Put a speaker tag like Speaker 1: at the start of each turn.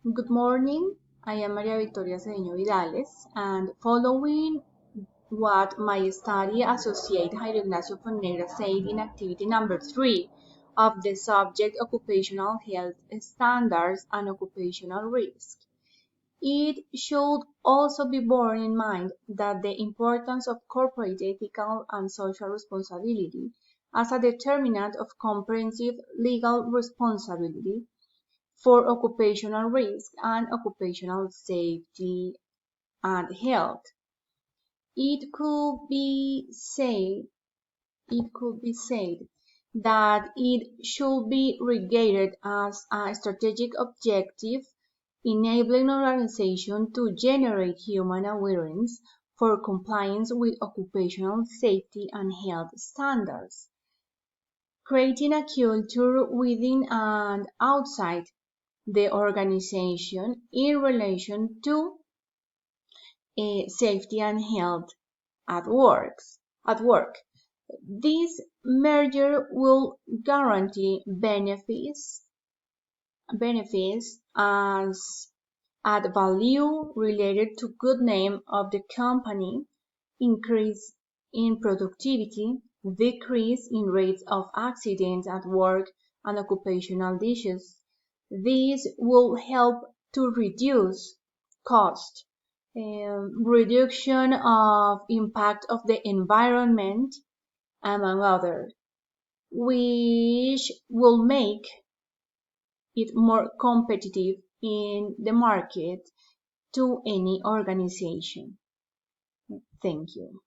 Speaker 1: Good morning. I am Maria Victoria Cedeño Vidales, and following what my study associate Jairo Ignacio Fonnegra said in activity number 3 of the subject occupational health standards and occupational risk. It should also be borne in mind that the importance of corporate ethical and social responsibility as a determinant of comprehensive legal responsibility for occupational risk and occupational safety and health. It could be said it could be said that it should be regarded as a strategic objective enabling organizations to generate human awareness for compliance with occupational safety and health standards, creating a culture within and outside the organization in relation to safety and health at work. This merger will guarantee benefits as add value related to good name of the company, increase in productivity, decrease in rates of accidents at work and occupational issues. This will help to reduce cost, reduction of impact of the environment, among others, which will make it more competitive in the market to any organization. Thank you.